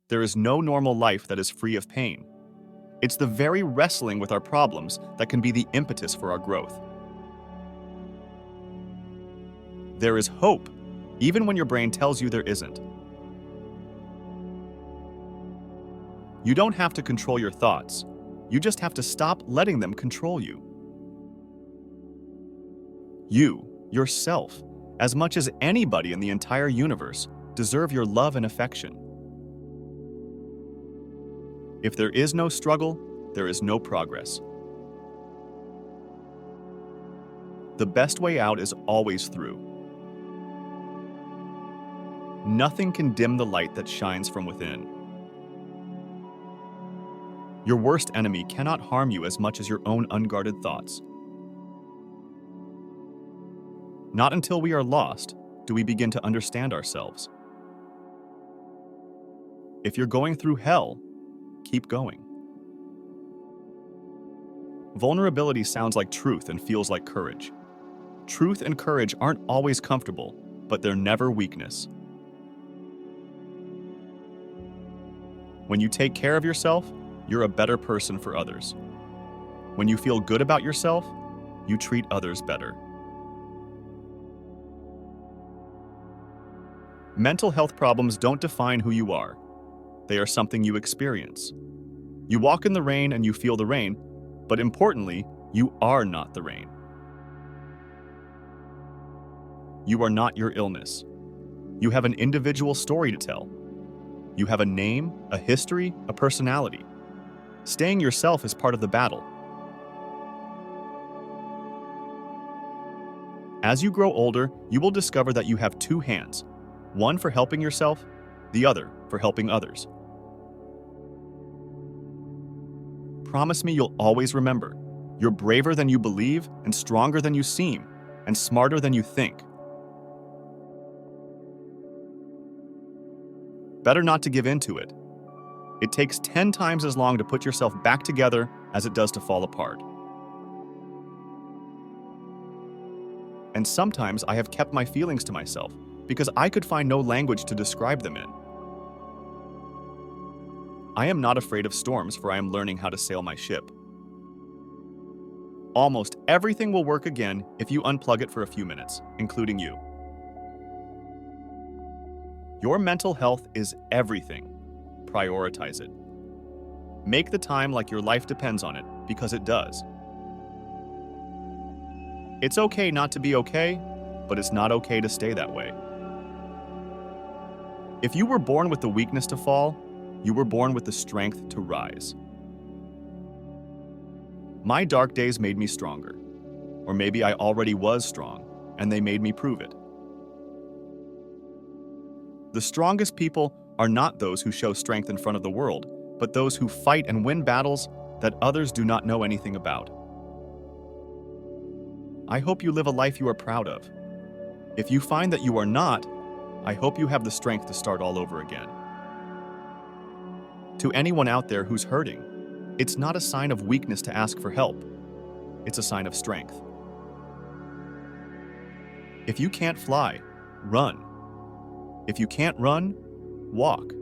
There is no normal life that is free of pain. It's the very wrestling with our problems that can be the impetus for our growth. There is hope, even when your brain tells you there isn't. You don't have to control your thoughts. You just have to stop letting them control you. You, yourself, as much as anybody in the entire universe, deserve your love and affection. If there is no struggle, there is no progress. The best way out is always through. Nothing can dim the light that shines from within. Your worst enemy cannot harm you as much as your own unguarded thoughts. Not until we are lost do we begin to understand ourselves. If you're going through hell, keep going. Vulnerability sounds like truth and feels like courage. Truth and courage aren't always comfortable, but they're never weakness. When you take care of yourself, you're a better person for others. When you feel good about yourself, you treat others better. Mental health problems don't define who you are. They are something you experience. You walk in the rain and you feel the rain, but importantly, you are not the rain. You are not your illness. You have an individual story to tell. You have a name, a history, a personality. Staying yourself is part of the battle. As you grow older, you will discover that you have two hands, one for helping yourself, the other for helping others. Promise me you'll always remember, you're braver than you believe and stronger than you seem and smarter than you think. Better not to give in to it. It takes 10 times as long to put yourself back together as it does to fall apart. And sometimes I have kept my feelings to myself because I could find no language to describe them in. I am not afraid of storms, for I am learning how to sail my ship. Almost everything will work again if you unplug it for a few minutes, including you. Your mental health is everything. Prioritize it. Make the time like your life depends on it, because it does. It's okay not to be okay, but it's not okay to stay that way. If you were born with the weakness to fall, you were born with the strength to rise. My dark days made me stronger. Or maybe I already was strong, and they made me prove it. The strongest people are not those who show strength in front of the world, but those who fight and win battles that others do not know anything about. I hope you live a life you are proud of. If you find that you are not, I hope you have the strength to start all over again. To anyone out there who's hurting, it's not a sign of weakness to ask for help. It's a sign of strength. If you can't fly, run. If you can't run, walk.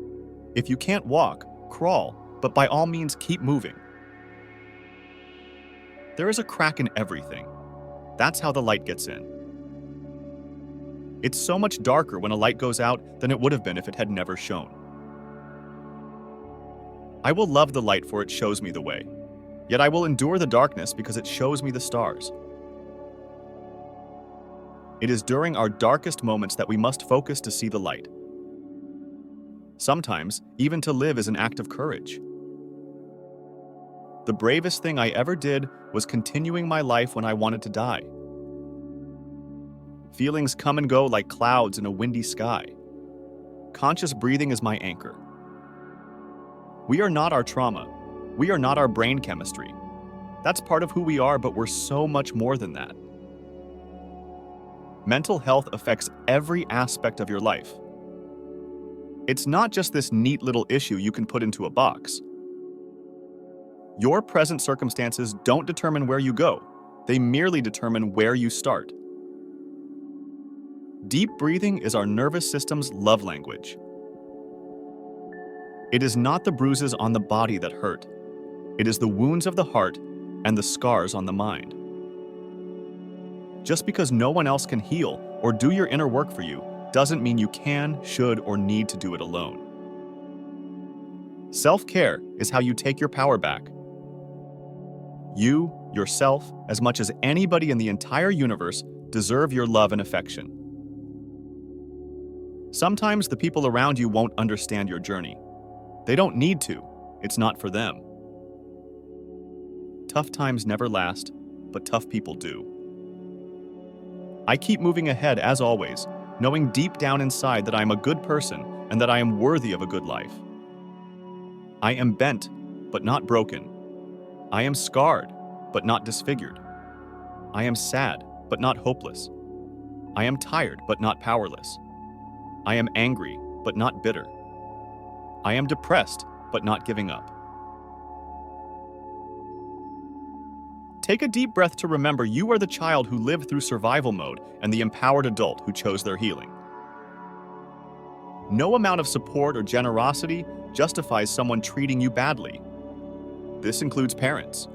If you can't walk, crawl, but by all means keep moving. There is a crack in everything. That's how the light gets in. It's so much darker when a light goes out than it would have been if it had never shone. I will love the light, for it shows me the way. Yet I will endure the darkness because it shows me the stars. It is during our darkest moments that we must focus to see the light. Sometimes, even to live is an act of courage. The bravest thing I ever did was continuing my life when I wanted to die. Feelings come and go like clouds in a windy sky. Conscious breathing is my anchor. We are not our trauma. We are not our brain chemistry. That's part of who we are, but we're so much more than that. Mental health affects every aspect of your life. It's not just this neat little issue you can put into a box. Your present circumstances don't determine where you go. They merely determine where you start. Deep breathing is our nervous system's love language. It is not the bruises on the body that hurt. It is the wounds of the heart and the scars on the mind. Just because no one else can heal or do your inner work for you doesn't mean you can, should, or need to do it alone. Self-care is how you take your power back. You, yourself, as much as anybody in the entire universe, deserve your love and affection. Sometimes the people around you won't understand your journey. They don't need to. It's not for them. Tough times never last, but tough people do. I keep moving ahead as always, knowing deep down inside that I am a good person and that I am worthy of a good life. I am bent, but not broken. I am scarred, but not disfigured. I am sad, but not hopeless. I am tired, but not powerless. I am angry, but not bitter. I am depressed, but not giving up. Take a deep breath to remember you are the child who lived through survival mode and the empowered adult who chose their healing. No amount of support or generosity justifies someone treating you badly. This includes parents,